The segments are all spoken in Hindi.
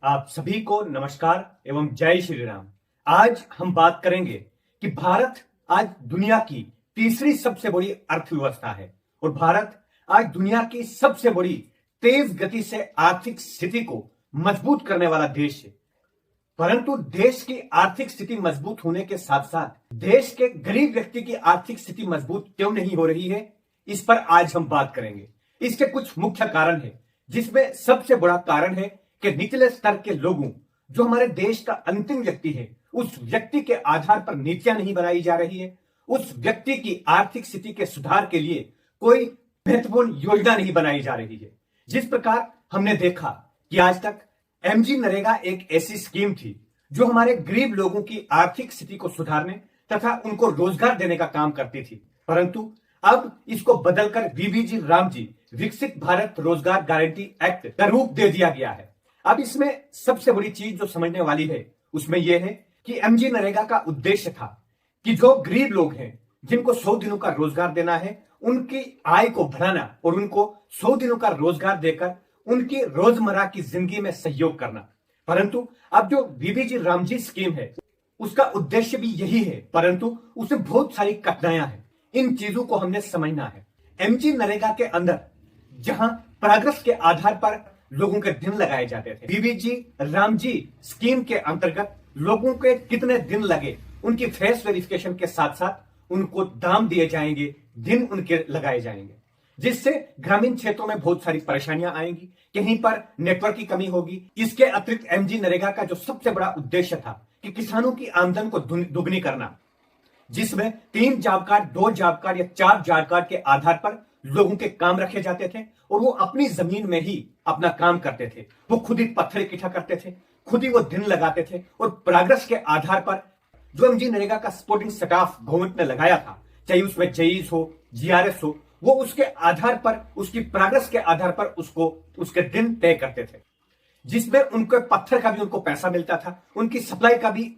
आप सभी को नमस्कार एवं जय श्री राम। आज हम बात करेंगे कि भारत आज दुनिया की तीसरी सबसे बड़ी अर्थव्यवस्था है और भारत आज दुनिया की सबसे बड़ी तेज गति से आर्थिक स्थिति को मजबूत करने वाला देश है। परंतु देश की आर्थिक स्थिति मजबूत होने के साथ साथ देश के गरीब व्यक्ति की आर्थिक स्थिति मजबूत क्यों नहीं हो रही है, इस पर आज हम बात करेंगे। इसके कुछ मुख्य कारण है, जिसमें सबसे बड़ा कारण है कि निचले स्तर के लोगों, जो हमारे देश का अंतिम व्यक्ति है, उस व्यक्ति के आधार पर नीतियां नहीं बनाई जा रही है। उस व्यक्ति की आर्थिक स्थिति के सुधार के लिए कोई महत्वपूर्ण योजना नहीं बनाई जा रही है। जिस प्रकार हमने देखा कि आज तक एमजी नरेगा एक ऐसी स्कीम थी जो हमारे गरीब लोगों की आर्थिक स्थिति को सुधारने तथा उनको रोजगार देने का काम करती थी, परंतु अब इसको बदलकर वीबीजी रामजी विकसित भारत रोजगार गारंटी एक्ट का रूप दे दिया गया है। अब इसमें सबसे बड़ी चीज जो समझने वाली है उसमें यह है कि एमजी नरेगा का उद्देश्य था कि जो गरीब लोग हैं, जिनको 100 दिनों का रोजगार देना है, उनकी आय को बढ़ाना और उनको 100 दिनों का रोजगार देकर उनकी रोजमर्रा की जिंदगी में सहयोग करना। परंतु अब जो वीबीजी रामजी स्कीम है उसका उद्देश्य भी यही है, परंतु उसमें बहुत सारी कठिनाइयां हैं। इन चीजों को हमने समझना है। एमजी नरेगा के अंदर जहां प्रोग्रेस के आधार पर लोगों के दिन लगाए जाते थे, वीबीजी रामजी स्कीम के अंतर्गत लोगों के कितने दिन लगे, उनकी फेस वेरिफिकेशन के साथ साथ उनको दाम दिए जाएंगे, दिन उनके लगाए जाएंगे, जिससे ग्रामीण क्षेत्रों में बहुत सारी परेशानियां आएंगी, कहीं पर नेटवर्क की कमी होगी। इसके अतिरिक्त एमजी नरेगा का जो सबसे बड़ा उद्देश्य था कि किसानों की आमदन को दुगनी करना, जिसमें 3 जॉब कार्ड, 2 जॉब कार्ड या 4 जॉब कार्ड के आधार पर लोगों के काम रखे जाते थे और वो अपनी जमीन में ही अपना काम करते थे। वो खुद ही पत्थर इकट्ठा करते थे, खुद ही वो दिन लगाते थे और प्रोग्रेस के आधार पर जो एमजी नरेगा का सपोर्टिंग स्टाफ गवर्नमेंट ने लगाया था, चाहे उसमें जेईस हो, जीआरएस हो, वो उसके आधार पर, उसकी प्रोग्रेस के आधार पर उसको उसके दिन तय करते थे, जिसमें उनके पत्थर का भी उनको पैसा मिलता था, उनकी सप्लाई का भी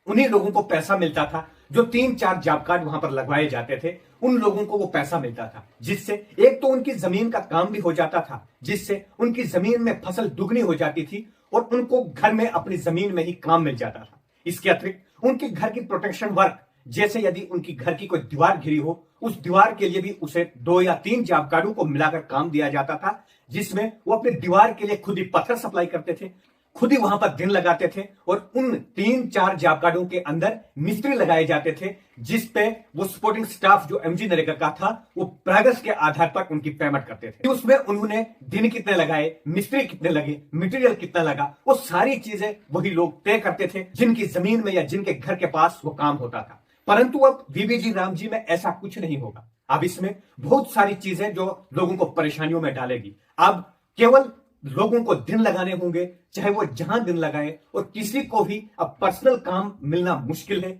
उन्हीं लोगों को पैसा मिलता था। जो 3-4 जॉब कार्ड वहां पर लगवाए जाते थे, उन लोगों को वो पैसा मिलता था, जिससे एक तो उनकी जमीन का काम भी हो जाता था, जिससे उनकी जमीन में फसल दुगनी हो जाती थी और उनको घर में अपनी जमीन में ही काम मिल जाता था। इसके अतिरिक्त उनके घर की प्रोटेक्शन वर्क, जैसे यदि उनकी घर की कोई दीवार घिरी हो, उस दीवार के लिए भी उसे 2 या 3 जॉब कार्डों को मिलाकर काम दिया जाता था, जिसमें वो अपनी दीवार के लिए खुद ही पत्थर सप्लाई करते थे, खुद ही वहां पर दिन लगाते थे और उन 3-4 जॉब कार्डों के अंदर मिस्त्री लगाए जाते थे, जिसपे वो सपोर्टिंग स्टाफ जो एमजी नरेगा का था वो प्रोग्रेस के आधार पर उनकी पेमेंट करते थे। उसमें उन्होंने दिन कितने लगाए, मिस्त्री कितने लगे, मटेरियल कितना लगा, वो सारी चीजें वही लोग तय करते थे, जिनकी जमीन में या जिनके घर के पास वो काम होता था। परंतु अब वीबीजी रामजी में ऐसा कुछ नहीं होगा। अब इसमें बहुत सारी चीजें जो लोगों को परेशानियों में डालेगी। अब केवल लोगों को दिन लगाने होंगे, चाहे वो जहां दिन लगाए, और किसी को भी अब पर्सनल काम मिलना मुश्किल है।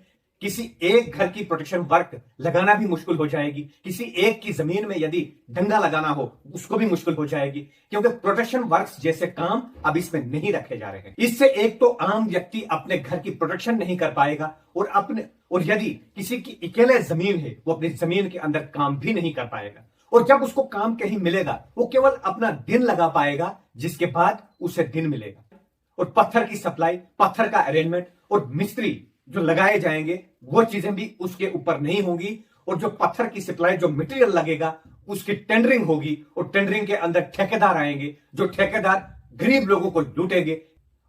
किसी एक घर की प्रोटेक्शन वर्क लगाना भी मुश्किल हो जाएगी, किसी एक की जमीन में यदि डंगा लगाना हो उसको भी मुश्किल हो जाएगी, क्योंकि प्रोटेक्शन वर्क्स जैसे काम अब इसमें नहीं रखे जा रहे हैं। इससे एक तो आम व्यक्ति अपने घर की प्रोटेक्शन नहीं कर पाएगा और यदि किसी की अकेले जमीन है, वो अपनी जमीन के अंदर काम भी नहीं कर पाएगा, और जब उसको काम कहीं मिलेगा वो केवल अपना दिन लगा पाएगा, जिसके बाद उसे दिन मिलेगा। और पत्थर की सप्लाई, पत्थर का अरेंजमेंट और मिस्त्री जो लगाए जाएंगे वो चीजें भी उसके ऊपर नहीं होंगी, और जो पत्थर की सप्लाई, जो मटेरियल लगेगा, उसकी टेंडरिंग होगी और टेंडरिंग के अंदर ठेकेदार आएंगे, जो ठेकेदार गरीब लोगों को लूटेंगे।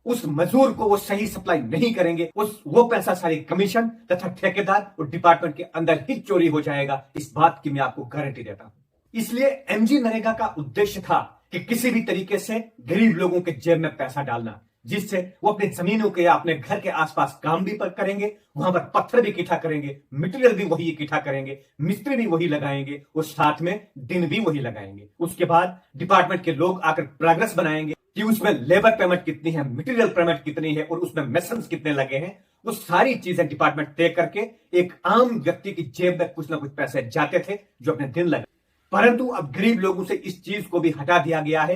उस मजदूर को वो सही सप्लाई नहीं करेंगे, वो पैसा सारी कमीशन तथा ठेकेदार और डिपार्टमेंट के अंदर ही चोरी हो जाएगा। इस बात की मैं आपको गारंटी देता हूं। इसलिए एमजी नरेगा का उद्देश्य था कि किसी भी तरीके से गरीब लोगों के जेब में पैसा डालना, जिससे वो अपनी जमीनों के या अपने घर के आसपास काम भी करेंगे, वहां पर पत्थर भी इकट्ठा करेंगे, मटेरियल भी वही इकट्ठा करेंगे, मिस्त्री भी वही लगाएंगे और साथ में दिन भी वही लगाएंगे। उसके बाद डिपार्टमेंट के लोग आकर प्रोग्रेस बनाएंगे कि उसमें लेबर पेमेंट कितनी है, मटेरियल पेमेंट कितनी है और उसमें मेसन्स कितने लगे हैं। वो सारी चीजें डिपार्टमेंट तय करके एक आम व्यक्ति की जेब में कुछ ना कुछ पैसे जाते थे जो अपने दिन लगे। परंतु अब गरीब लोगों से इस चीज को भी हटा दिया गया है।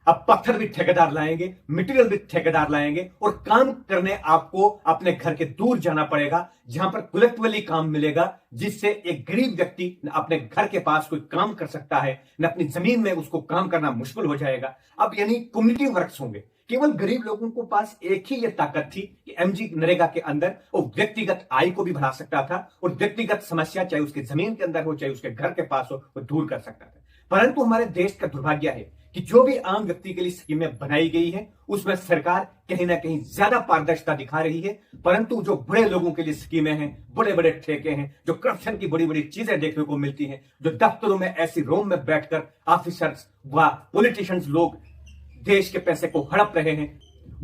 अब पत्थर भी ठेकेदार लाएंगे, मटेरियल भी ठेकेदार लाएंगे और काम करने आपको अपने घर के दूर जाना पड़ेगा, जहां पर कलेक्टिवली काम मिलेगा, जिससे एक गरीब व्यक्ति न अपने घर के पास कोई काम कर सकता है, न अपनी जमीन में उसको काम करना मुश्किल हो जाएगा। अब यानी कम्युनिटी वर्क्स होंगे, केवल गरीब लोगों को पास एक ही ये ताकत थी कि एमजी नरेगा के अंदर वो व्यक्तिगत आय को भी बढ़ा सकता था और व्यक्तिगत समस्या चाहे उसके जमीन के अंदर हो चाहे उसके घर के पास हो वो दूर कर सकता था। परंतु हमारे देश का दुर्भाग्य है कि जो भी आम व्यक्ति के लिए स्कीमें बनाई गई है उसमें सरकार कहीं ना कहीं ज्यादा पारदर्शिता दिखा रही है, परंतु जो बड़े लोगों के लिए स्कीमें हैं, बड़े बड़े ठेके हैं, जो करप्शन की बड़ी बड़ी चीजें देखने को मिलती हैं, जो दफ्तरों में ऐसी रूम में बैठकर ऑफिसर्स व पॉलिटिशियंस लोग देश के पैसे को हड़प रहे हैं,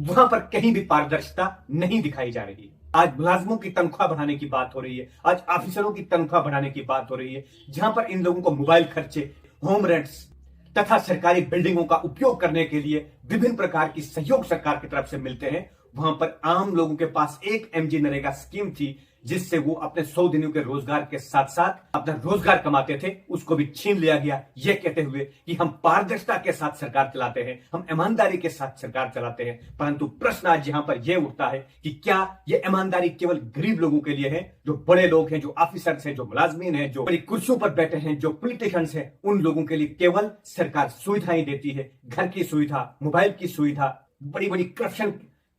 वहां पर कहीं भी पारदर्शिता नहीं दिखाई जा रही है। आज मुलाजमों की तनख्वाह बढ़ाने की बात हो रही है, आज ऑफिसरों की तनख्वाह बढ़ाने की बात हो रही है, जहां पर इन लोगों को मोबाइल खर्चे, होम रेंट्स तथा सरकारी बिल्डिंगों का उपयोग करने के लिए विभिन्न प्रकार की सहयोग सरकार की तरफ से मिलते हैं। वहां पर आम लोगों के पास एक एमजी नरेगा स्कीम थी जिससे वो अपने 100 दिनों के रोजगार के साथ साथ अपना रोजगार कमाते थे, उसको भी छीन लिया गया, ये कहते हुए कि हम पारदर्शिता के साथ सरकार चलाते हैं, हम ईमानदारी के साथ सरकार चलाते हैं। परंतु प्रश्न आज यहां पर यह उठता है कि क्या यह ईमानदारी केवल गरीब लोगों के लिए है? जो बड़े लोग हैं, जो ऑफिसर्स हैं, जो मुलाजमीन हैं, जो बड़ी कुर्सियों पर बैठे हैं, जो पॉलिटिशियंस हैं, उन लोगों के लिए केवल सरकार सुविधाएं देती है, घर की सुविधा, मोबाइल की सुविधा, बड़ी बड़ी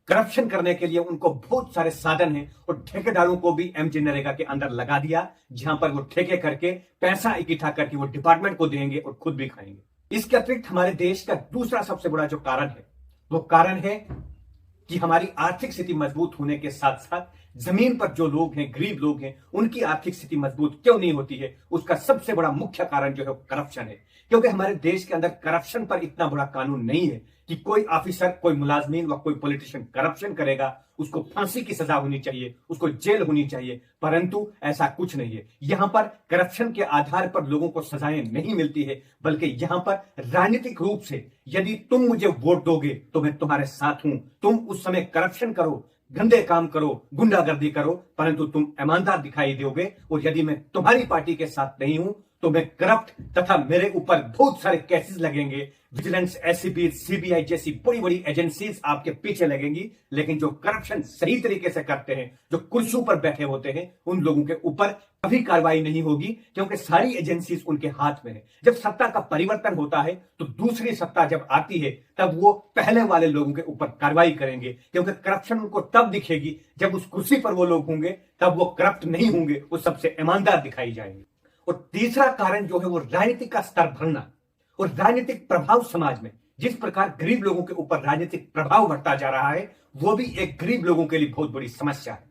करप्शन करने के लिए उनको बहुत सारे साधन हैं और ठेकेदारों को भी एमजी नरेगा के अंदर लगा दिया, जहां पर वो ठेके करके पैसा इकट्ठा करके वो डिपार्टमेंट को देंगे और खुद भी खाएंगे। इसके अतिरिक्त हमारे देश का दूसरा सबसे बड़ा जो कारण है वो कारण है कि हमारी आर्थिक स्थिति मजबूत होने के साथ साथ जमीन पर जो लोग हैं, गरीब लोग हैं, उनकी आर्थिक स्थिति मजबूत क्यों नहीं होती है, उसका सबसे बड़ा मुख्य कारण जो है करप्शन है। क्योंकि हमारे देश के अंदर करप्शन पर इतना बड़ा कानून नहीं है कि कोई ऑफिसर, कोई मुलाजमीन व कोई पॉलिटिशियन करप्शन करेगा उसको फांसी की सजा होनी चाहिए, उसको जेल होनी चाहिए, परंतु ऐसा कुछ नहीं है। यहां पर करप्शन के आधार पर लोगों को सजाएं नहीं मिलती है, बल्कि यहां पर राजनीतिक रूप से यदि तुम मुझे वोट दोगे तो मैं तुम्हारे साथ हूं, तुम उस समय करप्शन करो, गंदे काम करो, गुंडागर्दी करो, परंतु तुम ईमानदार दिखाई दोगे, और यदि मैं तुम्हारी पार्टी के साथ नहीं हूं तो मैं करप्ट तथा मेरे ऊपर बहुत सारे केसेस लगेंगे, विजिलेंस, एसीबी, सीबीआई जैसी बड़ी बड़ी एजेंसीज आपके पीछे लगेंगी। लेकिन जो करप्शन सही तरीके से करते हैं, जो कुर्सियों पर बैठे होते हैं, उन लोगों के ऊपर कभी कार्रवाई नहीं होगी, क्योंकि सारी एजेंसीज उनके हाथ में है। जब सत्ता का परिवर्तन होता है तो दूसरी सत्ता जब आती है तब वो पहले वाले लोगों के ऊपर कार्रवाई करेंगे, क्योंकि करप्शन उनको तब दिखेगी जब उस कुर्सी पर वो लोग होंगे, तब वो करप्ट नहीं होंगे, वो सबसे ईमानदार दिखाई जाएंगे। और तीसरा कारण जो है वो राजनीतिक का स्तर भरना और राजनीतिक प्रभाव। समाज में जिस प्रकार गरीब लोगों के ऊपर राजनीतिक प्रभाव बढ़ता जा रहा है, वो भी एक गरीब लोगों के लिए बहुत बड़ी समस्या है।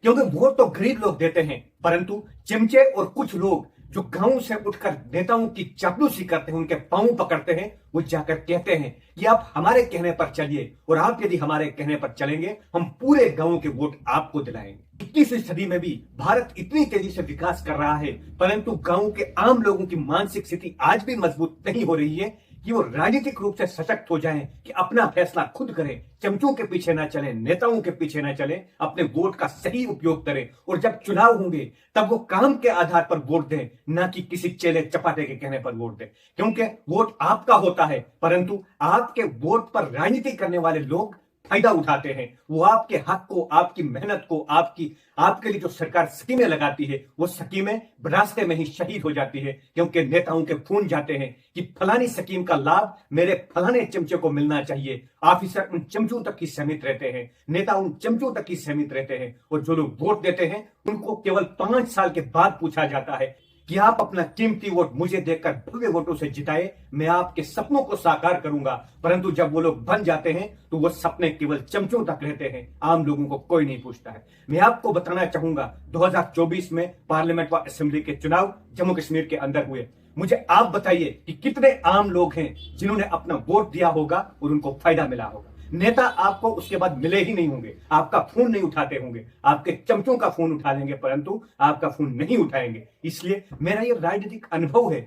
क्योंकि वोट तो गरीब लोग देते हैं, परंतु चिमचे और कुछ लोग जो गांव से उठकर नेताओं की चापलूसी करते हैं, उनके पांव पकड़ते हैं, वो जाकर कहते हैं कि आप हमारे कहने पर चलिए, और आप यदि हमारे कहने पर चलेंगे हम पूरे गांव के वोट आपको दिलाएंगे। 21वीं सदी में भी भारत इतनी तेजी से विकास कर रहा है, परंतु गांव के आम लोगों की मानसिक स्थिति आज भी मजबूत नहीं हो रही है कि वो राजनीतिक रूप से सशक्त हो जाएं, कि अपना फैसला खुद करें, चमचों के पीछे ना चलें, नेताओं के पीछे ना चलें, अपने वोट का सही उपयोग करें, और जब चुनाव होंगे तब वो काम के आधार पर वोट दें, ना कि किसी चेले चपाटे के कहने पर वोट दें। क्योंकि वोट आपका होता है, परंतु आपके वोट पर राजनीति करने वाले लोग फायदा उठाते हैं। वो आपके हक को, आपकी मेहनत को, आपके लिए जो सरकार स्कीमें लगाती है, वो स्कीमें रास्ते में ही शहीद हो जाती है, क्योंकि नेताओं के खून जाते हैं कि फलानी स्कीम का लाभ मेरे फलाने चमचे को मिलना चाहिए। ऑफिसर उन चमचों तक ही सीमित रहते हैं, नेता उन चमचों तक ही सीमित रहते हैं, और जो लोग वोट देते हैं उनको केवल 5 साल के बाद पूछा जाता है कि आप अपना कीमती वोट मुझे देकर भव्य वोटों से जिताए, मैं आपके सपनों को साकार करूंगा। परंतु जब वो लोग बन जाते हैं तो वो सपने केवल चमचों तक रहते हैं, आम लोगों को कोई नहीं पूछता है। मैं आपको बताना चाहूंगा 2024 में पार्लियामेंट व असेंबली के चुनाव जम्मू कश्मीर के अंदर हुए। मुझे आप बताइए कि कितने आम लोग हैं जिन्होंने अपना वोट दिया होगा और उनको फायदा मिला होगा। नेता आपको उसके बाद मिले ही नहीं होंगे, आपका फोन नहीं उठाते होंगे, आपके चमचों का फोन उठा लेंगे, परंतु आपका फोन नहीं उठाएंगे। इसलिए मेरा यह राजनीतिक अनुभव है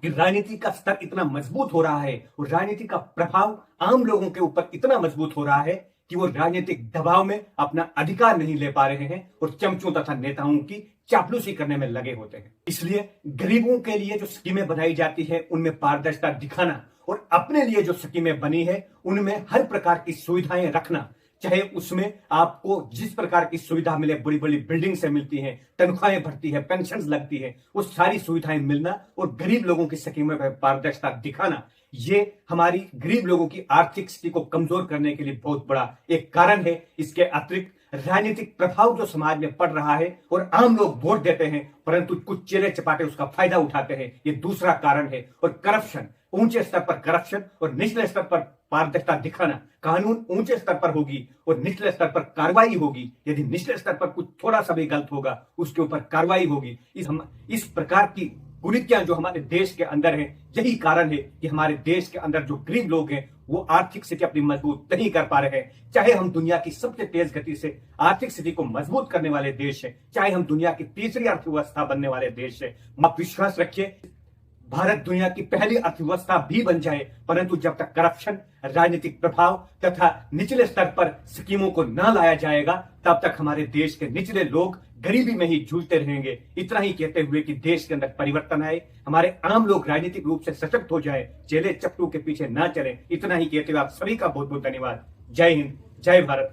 कि राजनीति का स्तर इतना मजबूत हो रहा है और राजनीति का प्रभाव आम लोगों के ऊपर इतना मजबूत हो रहा है कि वो राजनीतिक दबाव में अपना अधिकार नहीं ले पा रहे हैं और चमचों तथा नेताओं की चापलूसी करने में लगे होते हैं। इसलिए गरीबों के लिए जो स्कीमें बनाई जाती है उनमें पारदर्शिता दिखाना, और अपने लिए जो स्कीमें बनी है उनमें हर प्रकार की सुविधाएं रखना, चाहे उसमें आपको जिस प्रकार की सुविधा मिले, बड़ी बड़ी बिल्डिंग से मिलती हैं, तनख्वाहें बढ़ती है, पेंशन लगती है, वो सारी सुविधाएं मिलना और गरीब लोगों की स्कीमों में पारदर्शिता दिखाना, ये हमारी गरीब लोगों की आर्थिक स्थिति को कमजोर करने के लिए बहुत बड़ा एक कारण है। इसके अतिरिक्त राजनीतिक प्रभाव जो समाज में पड़ रहा है और आम लोग वोट देते हैं परंतु कुछ चेले चपाटे उसका फायदा उठाते हैं, ये दूसरा कारण है। और करप्शन, ऊंचे स्तर पर करप्शन और निचले स्तर पर पारदर्शिता दिखाना। कानून ऊंचे स्तर पर होगी और निचले स्तर पर कार्रवाई होगी। यदि निचले स्तर पर कुछ थोड़ा सा भी गलत होगा उसके ऊपर कार्रवाई होगी। इस प्रकार की कुरीतियां जो हमारे देश के अंदर है, यही कारण है कि हमारे देश के अंदर जो गरीब लोग हैं वो आर्थिक स्थिति अपनी मजबूत नहीं कर पा रहे हैं। चाहे हम दुनिया की सबसे तेज गति से आर्थिक स्थिति को मजबूत करने वाले देश है, चाहे हम दुनिया की तीसरी अर्थव्यवस्था बनने वाले देश है, आप विश्वास रखिए भारत दुनिया की पहली अर्थव्यवस्था भी बन जाए, परंतु जब तक करप्शन, राजनीतिक प्रभाव तथा निचले स्तर पर स्कीमों को न लाया जाएगा तब तक हमारे देश के निचले लोग गरीबी में ही जूझते रहेंगे। इतना ही कहते हुए कि देश के अंदर परिवर्तन आए, हमारे आम लोग राजनीतिक रूप से सशक्त हो जाए, चेले चप्टू के पीछे ना चले, इतना ही कहते हुए आप सभी का बहुत बहुत धन्यवाद। जय हिंद, जय भारत।